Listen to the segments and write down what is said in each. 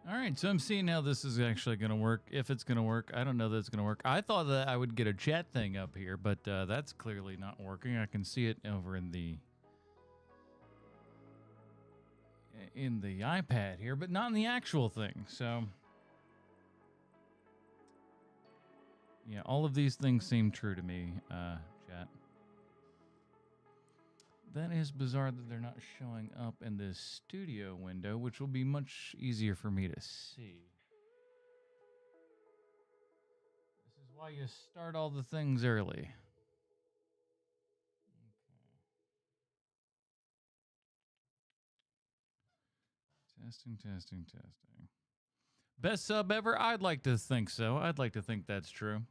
All right, so I'm seeing how this is actually going to work. If it's going to work, I don't know that it's going to work. I thought that I would get a chat thing up here, but that's clearly not working. I can see it over in the iPad here, but not in the actual thing. So, yeah, all of these things seem true to me, chat. That is bizarre that they're not showing up in this studio window, which will be much easier for me to see. This is why you start all the things early. Okay. Testing. Best sub ever? I'd like to think so. I'd like to think that's true.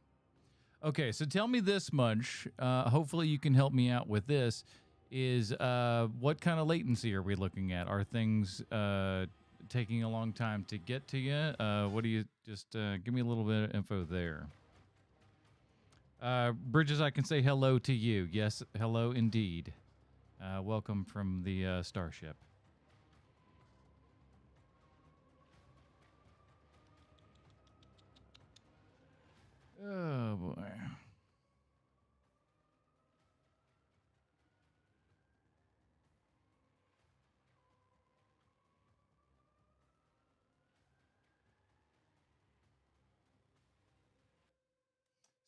Okay, so tell me this much. Hopefully you can help me out with this. Is what kind of latency are we looking at? Are things taking a long time to get to you? What do you just give me a little bit of info there? Bridges, I can say hello to you. Yes, hello indeed. Welcome from the starship. Oh boy.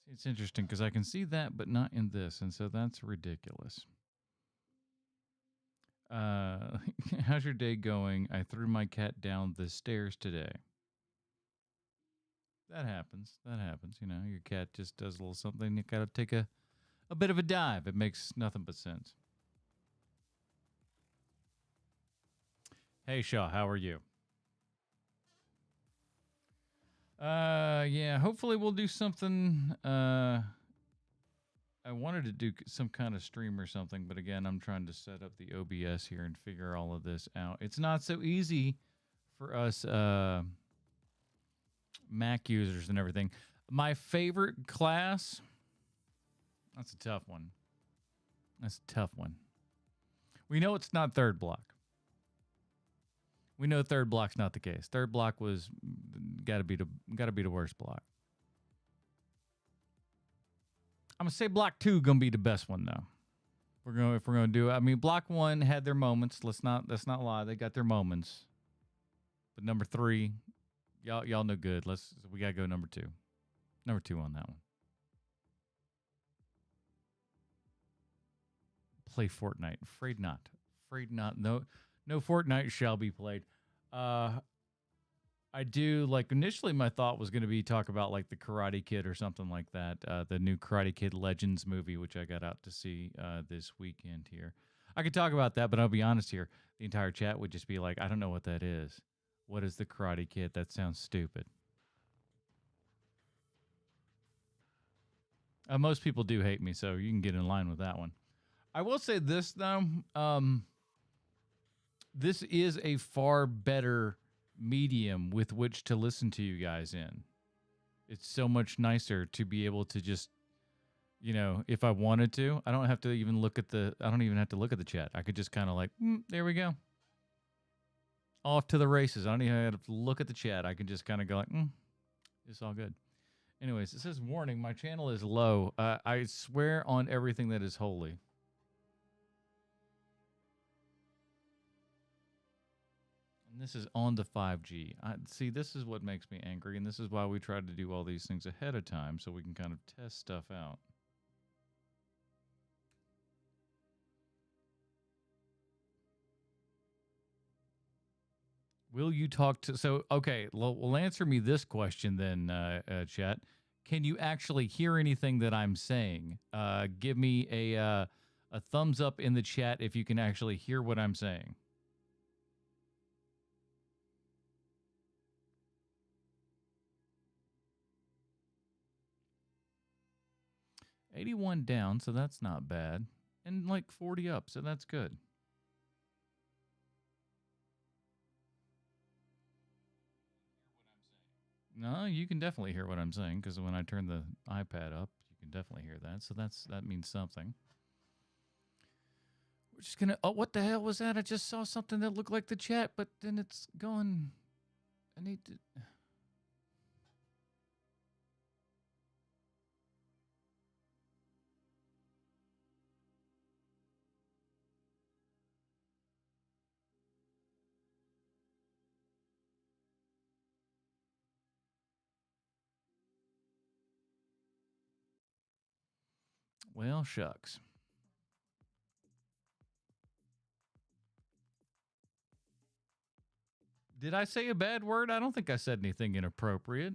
See, it's interesting because I can see that, but not in this, and so that's ridiculous. How's your day going? I threw my cat down the stairs today. That happens. You know, your cat just does a little something. You gotta take a bit of a dive. It makes nothing but sense. Hey, Shaw, how are you? Yeah, hopefully we'll do something. I wanted to do some kind of stream or something, but again, I'm trying to set up the OBS here and figure all of this out. It's not so easy for us Mac users and everything. My favorite class, that's a tough one. We know it's not third block. We know third block's not the case. Third block was gotta be the worst block. I'm gonna say block 2 gonna be the best one though. If we're gonna do it. I mean, block 1 had their moments. Let's not lie. They got their moments. But number 3, y'all know good. We gotta go number 2. Number 2 on that one. Play Fortnite. Afraid not. No Fortnite shall be played. I do, like, initially my thought was going to be talk about, like, the Karate Kid or something like that. The new Karate Kid Legends movie, which I got out to see this weekend here. I could talk about that, but I'll be honest here. The entire chat would just be like, I don't know what that is. What is the Karate Kid? That sounds stupid. Most people do hate me, so you can get in line with that one. I will say this, though. This is a far better medium with which to listen to you guys in. It's so much nicer to be able to just, you know, if I wanted to, I don't have to even look at the chat. I could just kind of like, there we go. Off to the races. I don't even have to look at the chat. I can just kind of go like, it's all good. Anyways, it says, warning, my channel is low. I swear on everything that is holy. This is on the 5G. See, this is what makes me angry, and this is why we try to do all these things ahead of time so we can kind of test stuff out. Will you talk to... So, okay, well, answer me this question then, chat. Can you actually hear anything that I'm saying? Give me a thumbs up in the chat if you can actually hear what I'm saying. $81 down, so that's not bad. And like 40 up, so that's good. No, you can definitely hear what I'm saying, because when I turn the iPad up, you can definitely hear that. So that means something. We're just gonna... Oh, what the hell was that? I just saw something that looked like the chat, but then it's going... why did... Well, shucks. Did I say a bad word? I don't think I said anything inappropriate.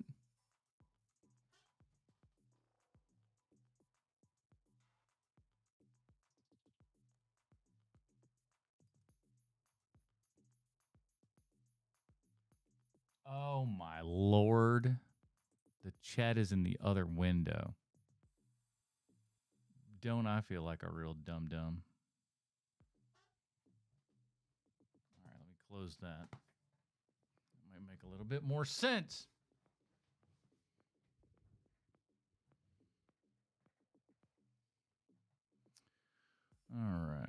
Oh, my Lord. The chat is in the other window. Don't I feel like a real dum-dum? All right, let me close that. That might make a little bit more sense. All right.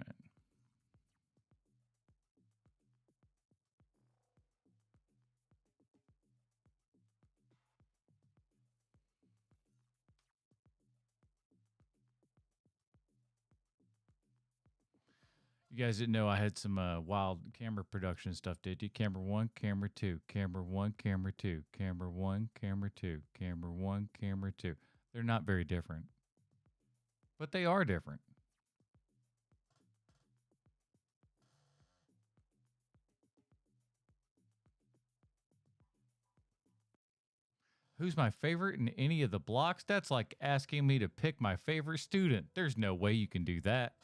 You guys didn't know I had some wild camera production stuff, did you? Camera 1, camera 2, camera 1, camera 2, camera 1, camera 2, camera 1, camera 2. They're not very different, but they are different. Who's my favorite in any of the blocks? That's like asking me to pick my favorite student. There's no way you can do that.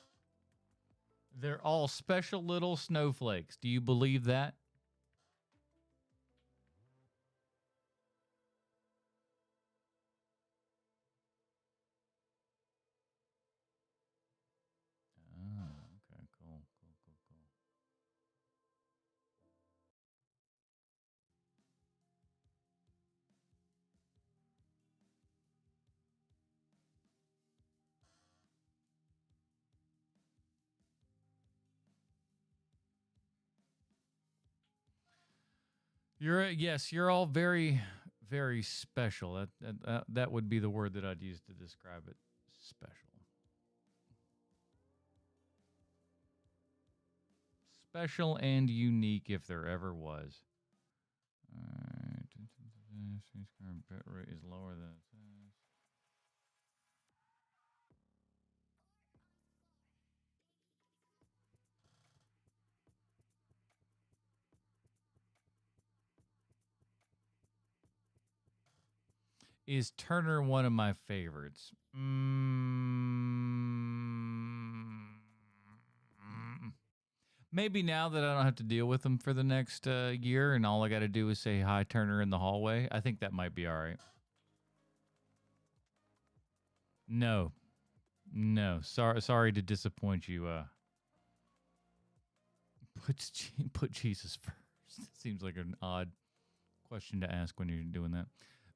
They're all special little snowflakes. Do you believe that? Oh, okay, cool. You're all very, very special. That would be the word that I'd use to describe it. Special. Special and unique if there ever was. All right. Bit rate is lower than it says. Is Turner one of my favorites? Maybe now that I don't have to deal with him for the next year and all I got to do is say hi, Turner, in the hallway, I think that might be all right. No. Sorry to disappoint you. Put Jesus first. Seems like an odd question to ask when you're doing that.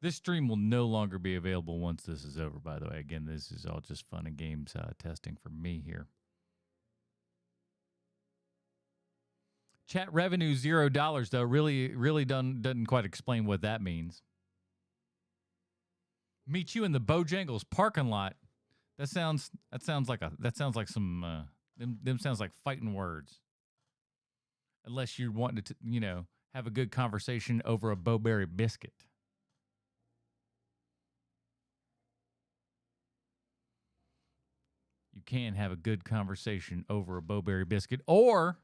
This stream will no longer be available once this is over, by the way. Again, this is all just fun and games testing for me here. Chat revenue $0, though. Really doesn't quite explain what that means. Meet you in the Bojangles parking lot. That sounds like some them sounds like fighting words. Unless you're wanting to, have a good conversation over a Bowberry biscuit. You can have a good conversation over a Bowberry biscuit, or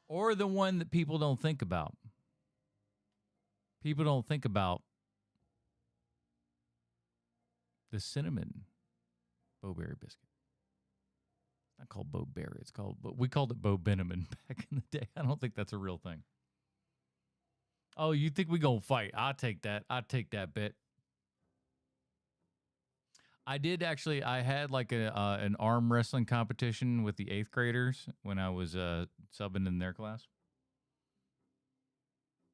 the one that people don't think about. People don't think about the cinnamon Bowberry biscuit. It's not called Bowberry. We called it Bo Beneman back in the day. I don't think that's a real thing. Oh, you think we gonna fight? I'll take that. I'll take that bet. I did actually. I had like an arm wrestling competition with the 8th graders when I was subbing in their class.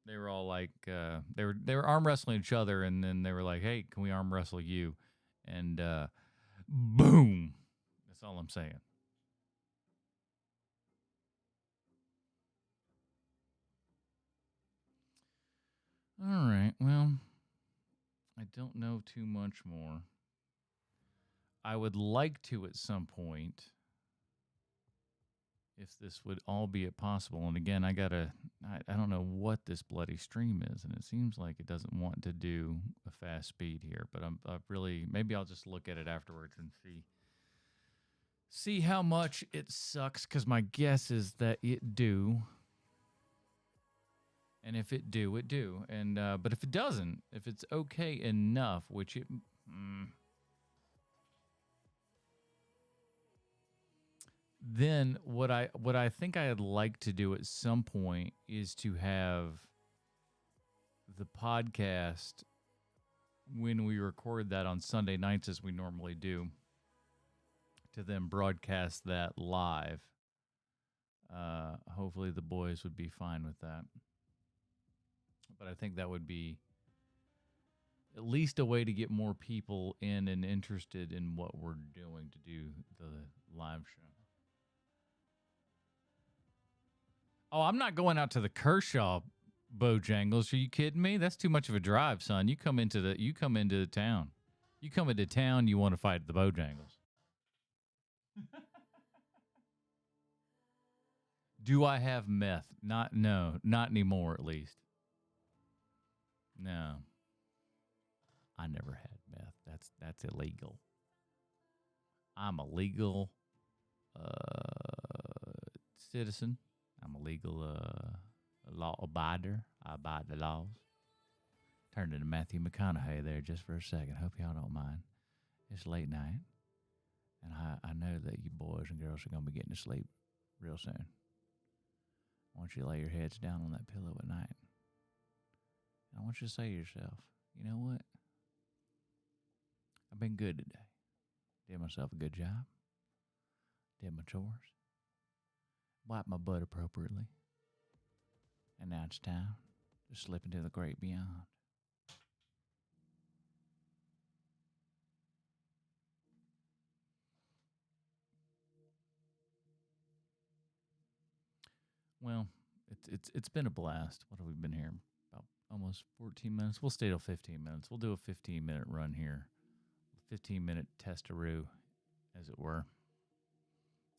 They were all like, they were arm wrestling each other, and then they were like, "Hey, can we arm wrestle you?" And boom. That's all I'm saying. don't know too much more. I would like to at some point, if this would all be possible. And again, I don't know what this bloody stream is, and it seems like it doesn't want to do a fast speed here, but maybe I'll just look at it afterwards and see how much it sucks, because my guess is that it do. And if it do, it do. And but if it doesn't, if it's okay enough, which it then what I think I'd like to do at some point is to have the podcast, when we record that on Sunday nights as we normally do, to then broadcast that live. Hopefully the boys would be fine with that. But I think that would be at least a way to get more people in and interested in what we're doing to do the live show. Oh, I'm not going out to the Kershaw Bojangles. Are you kidding me? That's too much of a drive, son. You come into the town. You come into town, you want to fight the Bojangles. Do I have meth? No, not anymore, at least. No. I never had meth. That's illegal. I'm a legal citizen. I'm a legal law abider. I abide the laws. Turned into Matthew McConaughey there just for a second. Hope y'all don't mind. It's late night, and I know that you boys and girls are going to be getting to sleep real soon. I want you to lay your heads down on that pillow at night. And I want you to say to yourself, you know what? I've been good today. Did myself a good job. Did my chores. Wiped my butt appropriately. And now it's time to slip into the great beyond. Well, it's been a blast. What have we been here? About almost 14 minutes. We'll stay till 15 minutes. We'll do a 15-minute run here. 15-minute testaroo, as it were.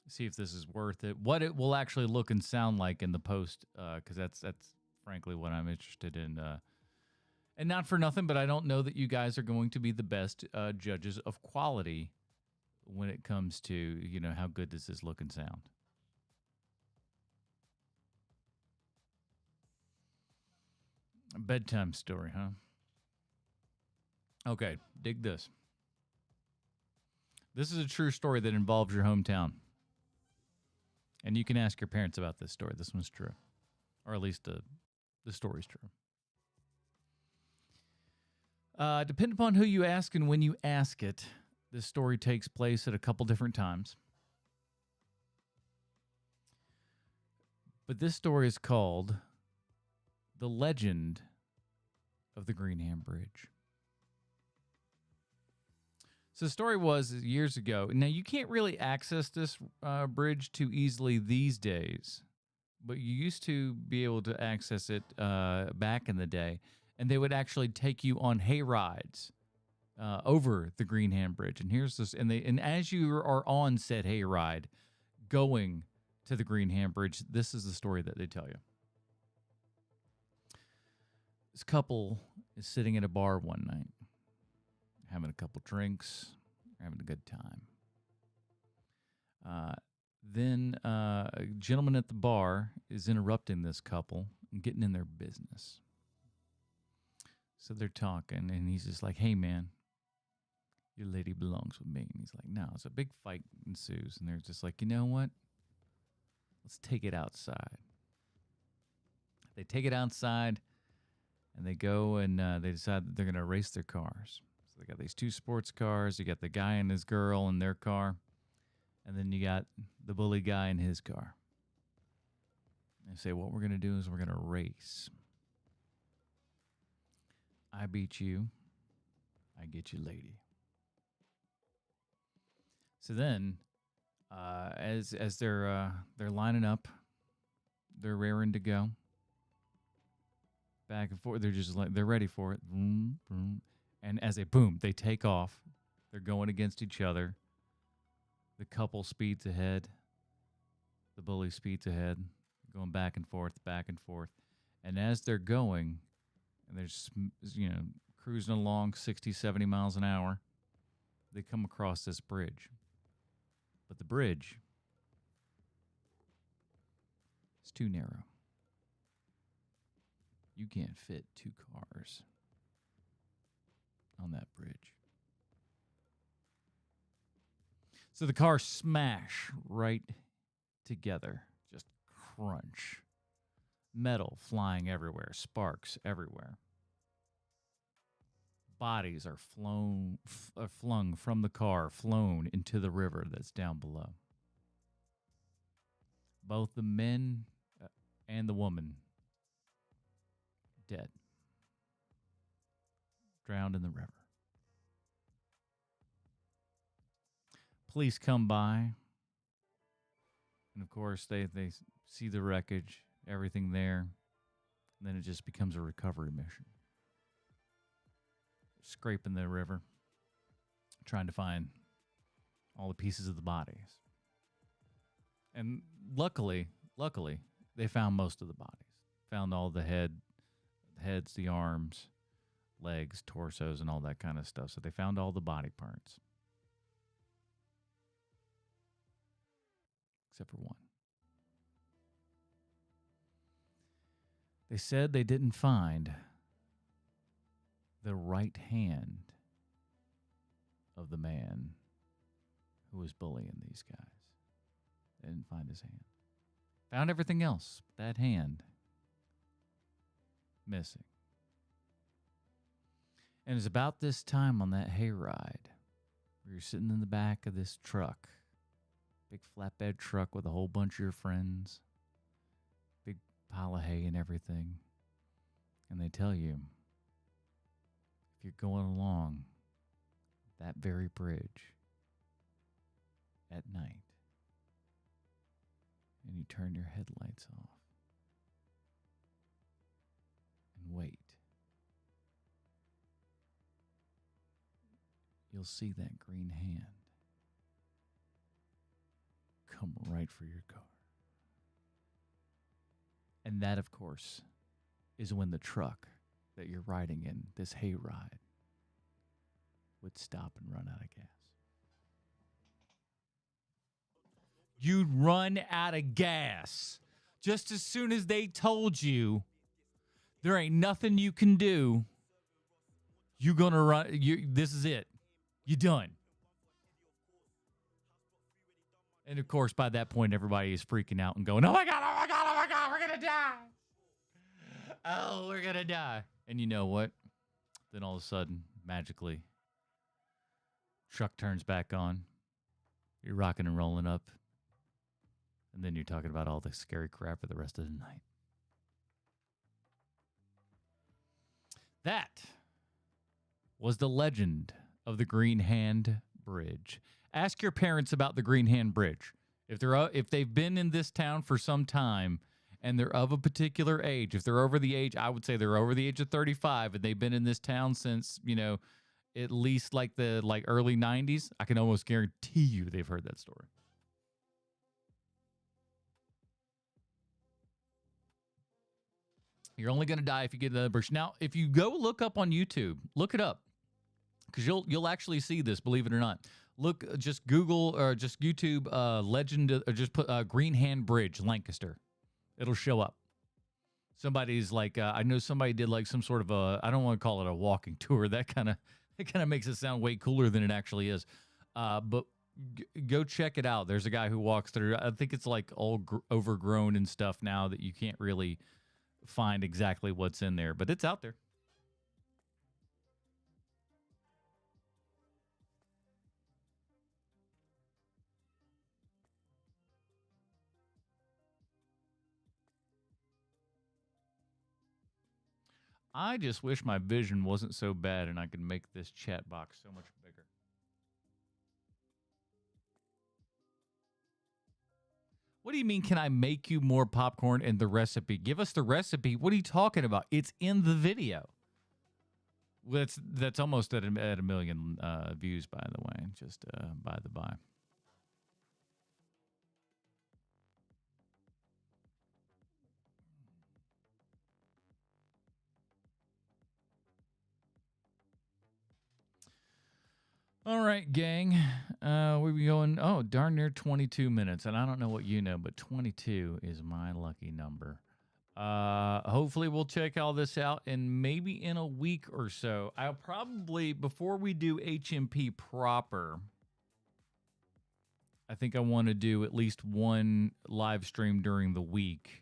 See if this is worth it. What it will actually look and sound like in the post, because that's frankly what I'm interested in. And not for nothing, but I don't know that you guys are going to be the best judges of quality when it comes to, how good does this look and sound. A bedtime story, huh? Okay, dig this. This is a true story that involves your hometown. And you can ask your parents about this story. This one's true. Or at least the story's true. Depending upon who you ask and when you ask it, this story takes place at a couple different times. But this story is called The Legend of the Greenham Bridge. So the story was years ago. Now, you can't really access this bridge too easily these days, but you used to be able to access it back in the day, and they would actually take you on hay rides over the Greenham Bridge. And here's this, and as you are on said hay ride, going to the Greenham Bridge, this is the story that they tell you. This couple is sitting at a bar one night, having a couple drinks, having a good time. Then a gentleman at the bar is interrupting this couple and getting in their business. So they're talking, and he's just like, hey, man, your lady belongs with me. And he's like, no. So a big fight ensues, and they're just like, you know what? Let's take it outside. They take it outside, and they go and they decide that they're going to race their cars. So they got these two sports cars. You got the guy and his girl in their car. And then you got the bully guy in his car. They say, what we're going to do is we're going to race. I beat you. I get you, lady. So then, as they're lining up, they're raring to go. Back and forth. They're just like, they're ready for it. Vroom, vroom. And as they take off. They're going against each other. The couple speeds ahead. The bully speeds ahead. Going back and forth, back and forth. And as they're going, and they're, cruising along 60, 70 miles an hour, they come across this bridge. But the bridge is too narrow. You can't fit 2 cars on that bridge. So the cars smash right together. Just crunch. Metal flying everywhere. Sparks everywhere. Bodies are flung from the car, flown into the river that's down below. Both the men and the woman dead. Drowned in the river. Police come by. And of course, they see the wreckage, everything there. And then it just becomes a recovery mission. Scraping the river, trying to find all the pieces of the bodies. And luckily, they found most of the bodies. Found all the heads, the arms, legs, torsos, and all that kind of stuff. So they found all the body parts. Except for one. They said they didn't find the right hand of the man who was bullying these guys. They didn't find his hand. Found everything else. That hand missing. And it's about this time on that hayride where you're sitting in the back of this truck, big flatbed truck with a whole bunch of your friends, big pile of hay and everything. And they tell you, if you're going along that very bridge at night and you turn your headlights off and wait, you'll see that green hand come right for your car. And that, of course, is when the truck that you're riding in, this hayride, would stop and run out of gas. You'd run out of gas just as soon as they told you there ain't nothing you can do. You're going to run. This is it. You're done. And, of course, by that point, everybody is freaking out and going, oh, my God, oh, my God, oh, my God, we're going to die. Oh, we're going to die. And you know what? Then all of a sudden, magically, truck turns back on. You're rocking and rolling up. And then you're talking about all the scary crap for the rest of the night. That was the legend of the Green Hand Bridge. Ask your parents about the Green Hand Bridge. If they've been in this town for some time and they're of a particular age, if they're over the age, I would say they're over the age of 35 and they've been in this town since, at least like the early 90s, I can almost guarantee you they've heard that story. You're only going to die if you get another bridge. Now, if you go look up on YouTube, look it up, because you'll actually see this, believe it or not. Look, just Google or just YouTube legend, or just put Green Hand Bridge, Lancaster. It'll show up. Somebody's like, I know somebody did like some sort of I don't want to call it a walking tour. That kind of makes it sound way cooler than it actually is. But go check it out. There's a guy who walks through. I think it's like all overgrown and stuff now that you can't really find exactly what's in there, but it's out there. I just wish my vision wasn't so bad and I could make this chat box so much bigger. What do you mean, can I make you more popcorn and the recipe? Give us the recipe. What are you talking about? It's in the video. That's almost at a million views, by the way. Just by the by. All right, gang. We be going, darn near 22 minutes. And I don't know what you know, but 22 is my lucky number. Hopefully we'll check all this out, and maybe in a week or so. I'll probably, before we do HMP proper, I think I want to do at least one live stream during the week.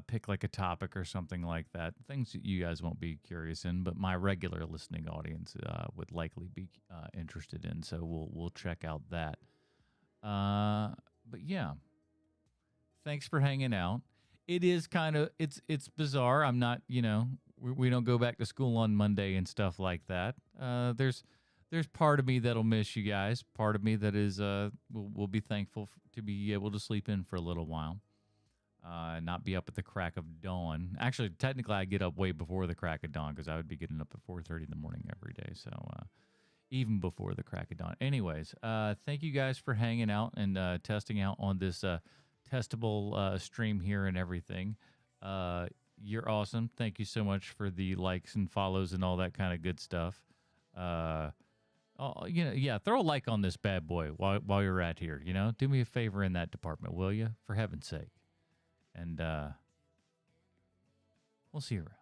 Pick like a topic or something like that. Things that you guys won't be curious in, but my regular listening audience would likely be interested in. So we'll check out that. But yeah, thanks for hanging out. It is kind of it's bizarre. I'm not, we don't go back to school on Monday and stuff like that. There's part of me that'll miss you guys. Part of me that is will be thankful to be able to sleep in for a little while. Not be up at the crack of dawn. Actually, technically, I get up way before the crack of dawn because I would be getting up at 4:30 in the morning every day. So even before the crack of dawn. Anyways, thank you guys for hanging out and testing out on this testable stream here and everything. You're awesome. Thank you so much for the likes and follows and all that kind of good stuff. Throw a like on this bad boy while you're at here. Do me a favor in that department, will you? For heaven's sake. And we'll see you around.